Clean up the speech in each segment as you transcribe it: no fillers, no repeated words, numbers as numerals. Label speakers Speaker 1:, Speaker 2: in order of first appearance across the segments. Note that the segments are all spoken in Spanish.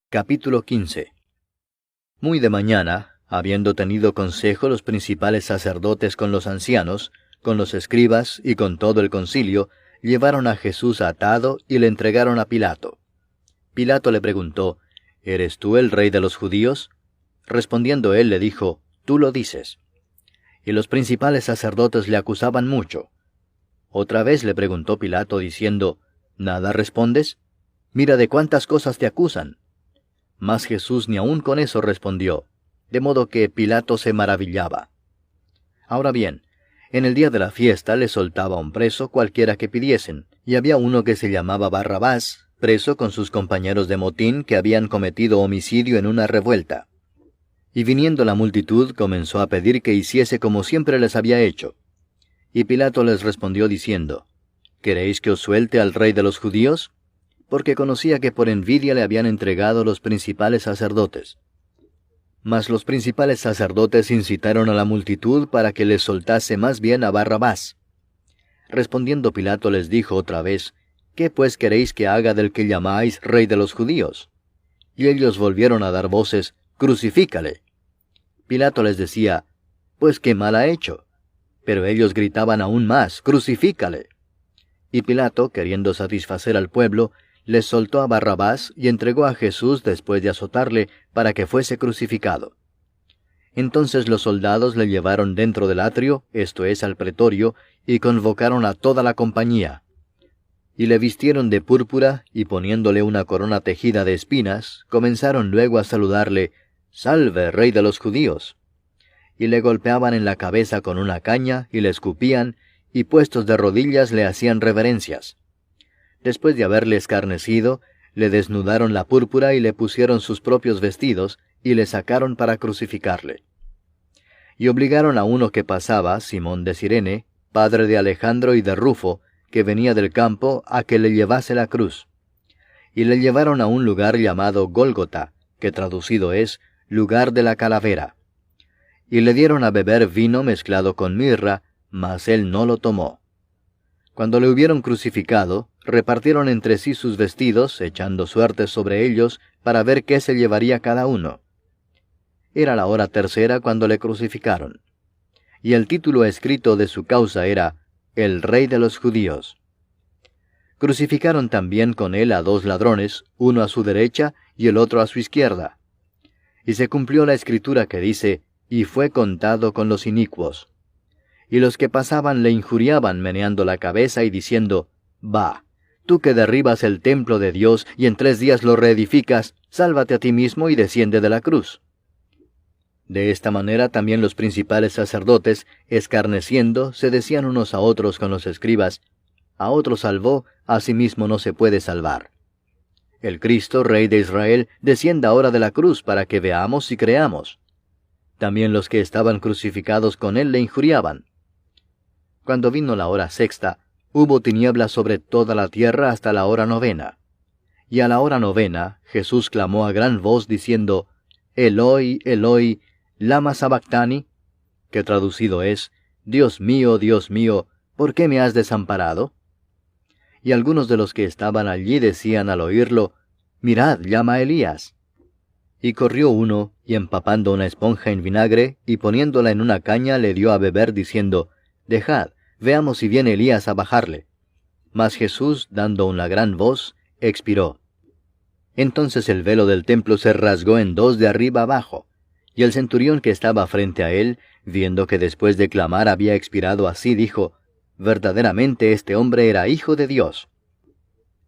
Speaker 1: Capítulo 15. Muy de mañana, habiendo tenido consejo los principales sacerdotes con los ancianos, con los escribas y con todo el concilio, llevaron a Jesús atado y le entregaron a Pilato. Pilato le preguntó, ¿Eres tú el rey de los judíos? Respondiendo él le dijo, Tú lo dices. Y los principales sacerdotes le acusaban mucho. Otra vez le preguntó Pilato diciendo, ¿Nada respondes? Mira de cuántas cosas te acusan. Mas Jesús ni aun con eso respondió, de modo que Pilato se maravillaba. Ahora bien, en el día de la fiesta le soltaba un preso cualquiera que pidiesen, y había uno que se llamaba Barrabás, preso con sus compañeros de motín que habían cometido homicidio en una revuelta. Y viniendo la multitud comenzó a pedir que hiciese como siempre les había hecho. Y Pilato les respondió diciendo, ¿Queréis que os suelte al rey de los judíos? Porque conocía que por envidia le habían entregado los principales sacerdotes. Mas los principales sacerdotes incitaron a la multitud para que les soltase más bien a Barrabás. Respondiendo Pilato les dijo otra vez, ¿Qué pues queréis que haga del que llamáis rey de los judíos? Y ellos volvieron a dar voces, Crucifícale. Pilato les decía, Pues qué mal ha hecho. Pero ellos gritaban aún más, Crucifícale. Y Pilato, queriendo satisfacer al pueblo, les soltó a Barrabás y entregó a Jesús después de azotarle para que fuese crucificado. Entonces los soldados le llevaron dentro del atrio, esto es, al pretorio, y convocaron a toda la compañía. Y le vistieron de púrpura, y poniéndole una corona tejida de espinas, comenzaron luego a saludarle, «Salve, rey de los judíos». Y le golpeaban en la cabeza con una caña, y le escupían, y puestos de rodillas le hacían reverencias. Después de haberle escarnecido, le desnudaron la púrpura y le pusieron sus propios vestidos, y le sacaron para crucificarle. Y obligaron a uno que pasaba, Simón de Cirene, padre de Alejandro y de Rufo, que venía del campo, a que le llevase la cruz. Y le llevaron a un lugar llamado Gólgota, que traducido es, lugar de la calavera. Y le dieron a beber vino mezclado con mirra, mas él no lo tomó. Cuando le hubieron crucificado, repartieron entre sí sus vestidos, echando suertes sobre ellos, para ver qué se llevaría cada uno. Era la hora tercera cuando le crucificaron. Y el título escrito de su causa era, El Rey de los Judíos. Crucificaron también con él a 2 ladrones, uno a su derecha y el otro a su izquierda. Y se cumplió la escritura que dice, y fue contado con los inicuos. Y los que pasaban le injuriaban meneando la cabeza y diciendo, «Va, tú que derribas el templo de Dios y en 3 días lo reedificas, sálvate a ti mismo y desciende de la cruz». De esta manera también los principales sacerdotes, escarneciendo, se decían unos a otros con los escribas, «A otro salvó, a sí mismo no se puede salvar. El Cristo, Rey de Israel, descienda ahora de la cruz para que veamos y creamos». También los que estaban crucificados con él le injuriaban. Cuando vino la hora sexta, hubo tinieblas sobre toda la tierra hasta la hora 9. Y a la hora 9, Jesús clamó a gran voz diciendo, Eloi, Eloi, lama sabactani, que traducido es, Dios mío, ¿por qué me has desamparado? Y algunos de los que estaban allí decían al oírlo, Mirad, llama a Elías. Y corrió uno, y empapando una esponja en vinagre, y poniéndola en una caña, le dio a beber, diciendo, Dejad, veamos si viene Elías a bajarle. Mas Jesús, dando una gran voz, expiró. Entonces el velo del templo se rasgó en 2 de arriba abajo, y el centurión que estaba frente a él, viendo que después de clamar había expirado así, dijo, Verdaderamente este hombre era hijo de Dios.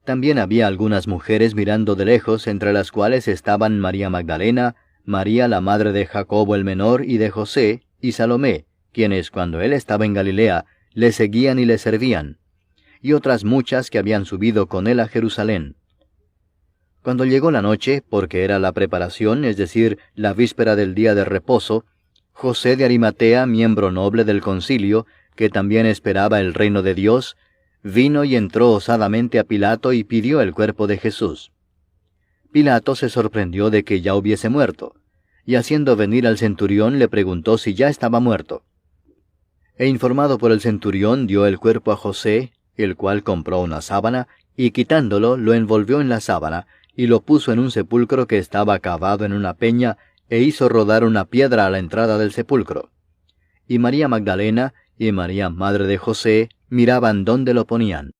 Speaker 1: También había algunas mujeres mirando de lejos, entre las cuales estaban María Magdalena, María la madre de Jacobo el menor y de José, y Salomé, quienes cuando él estaba en Galilea, le seguían y le servían, y otras muchas que habían subido con él a Jerusalén. Cuando llegó la noche, porque era la preparación, es decir, la víspera del día de reposo, José de Arimatea, miembro noble del concilio, que también esperaba el reino de Dios, vino y entró osadamente a Pilato y pidió el cuerpo de Jesús. Pilato se sorprendió de que ya hubiese muerto, y haciendo venir al centurión le preguntó si ya estaba muerto. E informado por el centurión dio el cuerpo a José, el cual compró una sábana, y quitándolo lo envolvió en la sábana, y lo puso en un sepulcro que estaba cavado en una peña, e hizo rodar una piedra a la entrada del sepulcro. Y María Magdalena y María, madre de José, miraban dónde lo ponían.